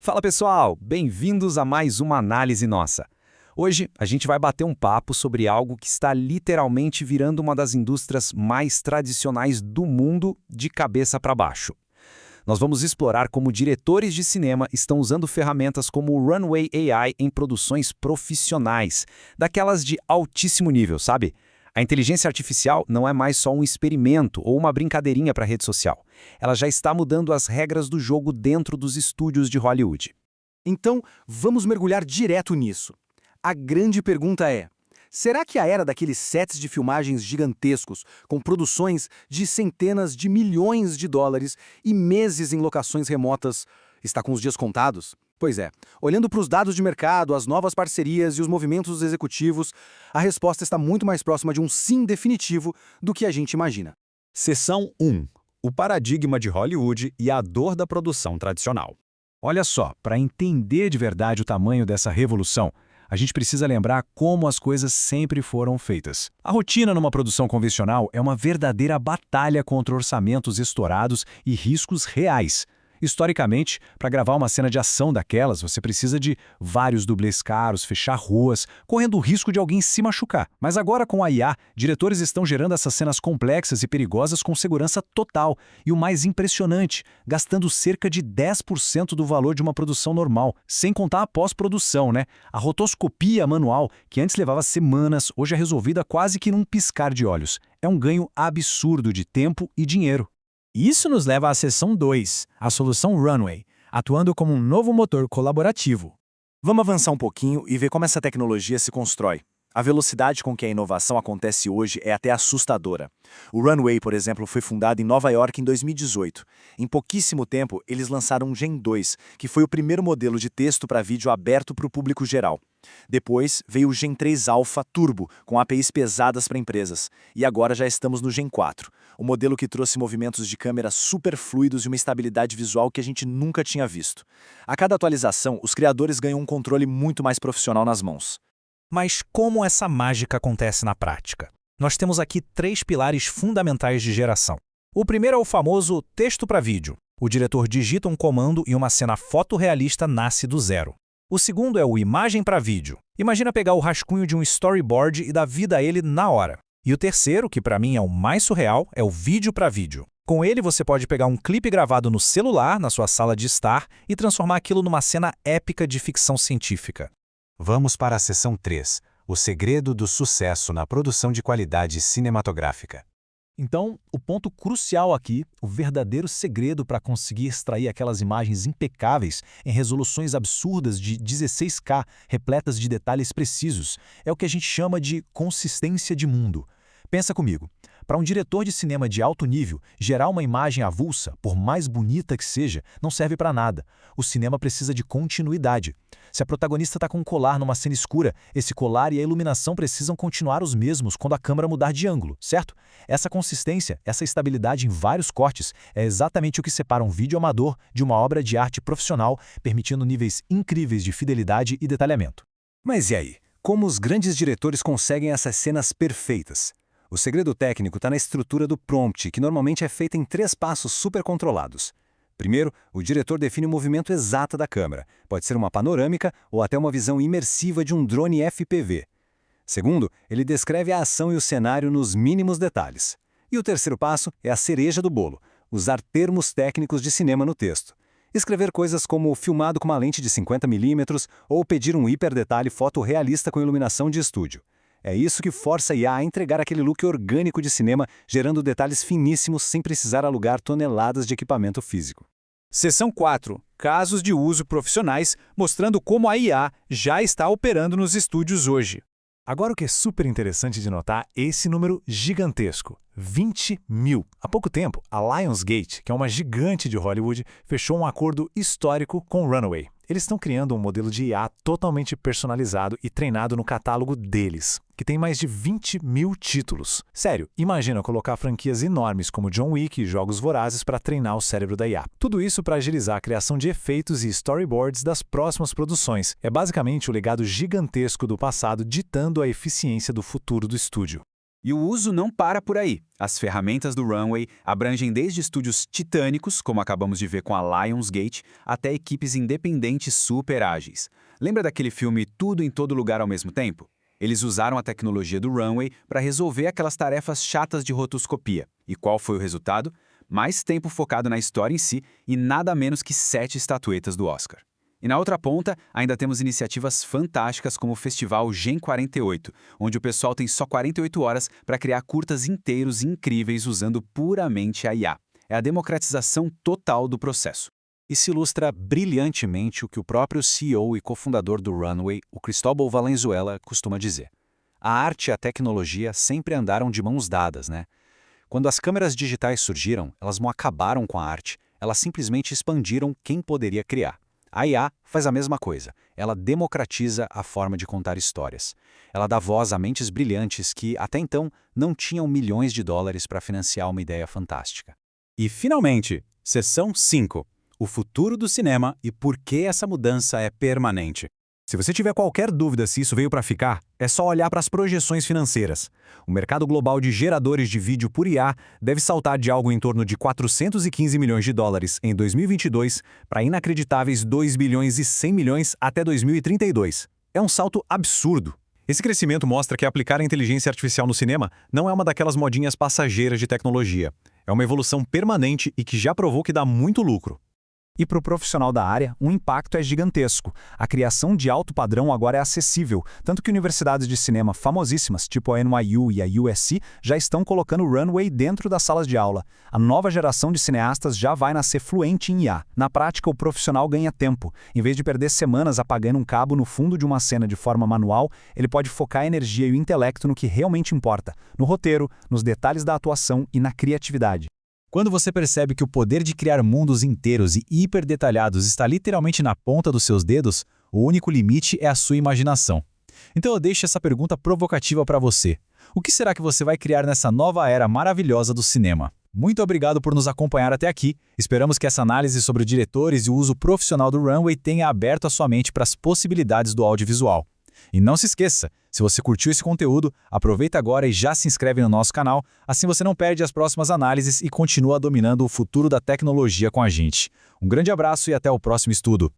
Fala pessoal, bem-vindos a mais uma análise nossa. Hoje a gente vai bater um papo sobre algo que está literalmente virando uma das indústrias mais tradicionais do mundo de cabeça para baixo. Nós vamos explorar como diretores de cinema estão usando ferramentas como o Runway AI em produções profissionais, daquelas de altíssimo nível, sabe? A inteligência artificial não é mais só um experimento ou uma brincadeirinha para a rede social. Ela já está mudando as regras do jogo dentro dos estúdios de Hollywood. Então, vamos mergulhar direto nisso. A grande pergunta é: será que a era daqueles sets de filmagens gigantescos, com produções de centenas de milhões de dólares e meses em locações remotas, está com os dias contados? Pois é, olhando para os dados de mercado, as novas parcerias e os movimentos dos executivos, a resposta está muito mais próxima de um sim definitivo do que a gente imagina. Seção 1. O paradigma de Hollywood e a dor da produção tradicional. Olha só, para entender de verdade o tamanho dessa revolução, a gente precisa lembrar como as coisas sempre foram feitas. A rotina numa produção convencional é uma verdadeira batalha contra orçamentos estourados e riscos reais. Historicamente, para gravar uma cena de ação daquelas, você precisa de vários dublês caros, fechar ruas, correndo o risco de alguém se machucar. Mas agora com a IA, diretores estão gerando essas cenas complexas e perigosas com segurança total. E o mais impressionante, gastando cerca de 10% do valor de uma produção normal, sem contar a pós-produção, né? A rotoscopia manual, que antes levava semanas, hoje é resolvida quase que num piscar de olhos. É um ganho absurdo de tempo e dinheiro. Isso nos leva à seção 2, a solução Runway, atuando como um novo motor colaborativo. Vamos avançar um pouquinho e ver como essa tecnologia se constrói. A velocidade com que a inovação acontece hoje é até assustadora. O Runway, por exemplo, foi fundado em Nova York em 2018. Em pouquíssimo tempo, eles lançaram o Gen 2, que foi o primeiro modelo de texto para vídeo aberto para o público geral. Depois veio o Gen 3 Alpha Turbo, com APIs pesadas para empresas. E agora já estamos no Gen 4, o modelo que trouxe movimentos de câmera super fluidos e uma estabilidade visual que a gente nunca tinha visto. A cada atualização, os criadores ganham um controle muito mais profissional nas mãos. Mas como essa mágica acontece na prática? Nós temos aqui 3 pilares fundamentais de geração. O primeiro é o famoso texto para vídeo. O diretor digita um comando e uma cena fotorrealista nasce do zero. O segundo é o imagem para vídeo. Imagina pegar o rascunho de um storyboard e dar vida a ele na hora. E o terceiro, que para mim é o mais surreal, é o vídeo para vídeo. Com ele você pode pegar um clipe gravado no celular, na sua sala de estar, e transformar aquilo numa cena épica de ficção científica. Vamos para a seção 3, o segredo do sucesso na produção de qualidade cinematográfica. Então, o ponto crucial aqui, o verdadeiro segredo para conseguir extrair aquelas imagens impecáveis em resoluções absurdas de 16K, repletas de detalhes precisos, é o que a gente chama de consistência de mundo. Pensa comigo. Para um diretor de cinema de alto nível, gerar uma imagem avulsa, por mais bonita que seja, não serve para nada. O cinema precisa de continuidade. Se a protagonista está com um colar numa cena escura, esse colar e a iluminação precisam continuar os mesmos quando a câmera mudar de ângulo, certo? Essa consistência, essa estabilidade em vários cortes, é exatamente o que separa um vídeo amador de uma obra de arte profissional, permitindo níveis incríveis de fidelidade e detalhamento. Mas e aí? Como os grandes diretores conseguem essas cenas perfeitas? O segredo técnico está na estrutura do prompt, que normalmente é feita em 3 passos super controlados. Primeiro, o diretor define o movimento exato da câmera. Pode ser uma panorâmica ou até uma visão imersiva de um drone FPV. Segundo, ele descreve a ação e o cenário nos mínimos detalhes. E o terceiro passo é a cereja do bolo, usar termos técnicos de cinema no texto. Escrever coisas como filmado com uma lente de 50mm ou pedir um hiperdetalhe fotorrealista com iluminação de estúdio. É isso que força a IA a entregar aquele look orgânico de cinema, gerando detalhes finíssimos sem precisar alugar toneladas de equipamento físico. Seção 4. Casos de uso profissionais, mostrando como a IA já está operando nos estúdios hoje. Agora o que é super interessante de notar é esse número gigantesco, 20 mil. Há pouco tempo, a Lionsgate, que é uma gigante de Hollywood, fechou um acordo histórico com o Runway. Eles estão criando um modelo de IA totalmente personalizado e treinado no catálogo deles, que tem mais de 20 mil títulos. Sério, imagina colocar franquias enormes como John Wick e Jogos Vorazes para treinar o cérebro da IA. Tudo isso para agilizar a criação de efeitos e storyboards das próximas produções. É basicamente o legado gigantesco do passado ditando a eficiência do futuro do estúdio. E o uso não para por aí. As ferramentas do Runway abrangem desde estúdios titânicos, como acabamos de ver com a Lionsgate, até equipes independentes super ágeis. Lembra daquele filme Tudo em Todo Lugar ao Mesmo Tempo? Eles usaram a tecnologia do Runway para resolver aquelas tarefas chatas de rotoscopia. E qual foi o resultado? Mais tempo focado na história em si e nada menos que 7 estatuetas do Oscar. E na outra ponta, ainda temos iniciativas fantásticas como o Festival Gen 48, onde o pessoal tem só 48 horas para criar curtas inteiros incríveis usando puramente a IA. É a democratização total do processo. Isso ilustra brilhantemente o que o próprio CEO e cofundador do Runway, o Cristóbal Valenzuela, costuma dizer. A arte e a tecnologia sempre andaram de mãos dadas, né? Quando as câmeras digitais surgiram, elas não acabaram com a arte, elas simplesmente expandiram quem poderia criar. A IA faz a mesma coisa. Ela democratiza a forma de contar histórias. Ela dá voz a mentes brilhantes que, até então, não tinham milhões de dólares para financiar uma ideia fantástica. E, finalmente, Seção 5. O futuro do cinema e por que essa mudança é permanente. Se você tiver qualquer dúvida se isso veio para ficar, é só olhar para as projeções financeiras. O mercado global de geradores de vídeo por IA deve saltar de algo em torno de 415 milhões de dólares em 2022 para inacreditáveis 2 bilhões e 100 milhões até 2032. É um salto absurdo. Esse crescimento mostra que aplicar a inteligência artificial no cinema não é uma daquelas modinhas passageiras de tecnologia. É uma evolução permanente e que já provou que dá muito lucro. E para o profissional da área, o impacto é gigantesco. A criação de alto padrão agora é acessível, tanto que universidades de cinema famosíssimas, tipo a NYU e a USC, já estão colocando o Runway dentro das salas de aula. A nova geração de cineastas já vai nascer fluente em IA. Na prática, o profissional ganha tempo. Em vez de perder semanas apagando um cabo no fundo de uma cena de forma manual, ele pode focar a energia e o intelecto no que realmente importa, no roteiro, nos detalhes da atuação e na criatividade. Quando você percebe que o poder de criar mundos inteiros e hiperdetalhados está literalmente na ponta dos seus dedos, o único limite é a sua imaginação. Então eu deixo essa pergunta provocativa para você. O que será que você vai criar nessa nova era maravilhosa do cinema? Muito obrigado por nos acompanhar até aqui. Esperamos que essa análise sobre diretores e o uso profissional do Runway tenha aberto a sua mente para as possibilidades do audiovisual. E não se esqueça, se você curtiu esse conteúdo, aproveita agora e já se inscreve no nosso canal, assim você não perde as próximas análises e continua dominando o futuro da tecnologia com a gente. Um grande abraço e até o próximo estudo.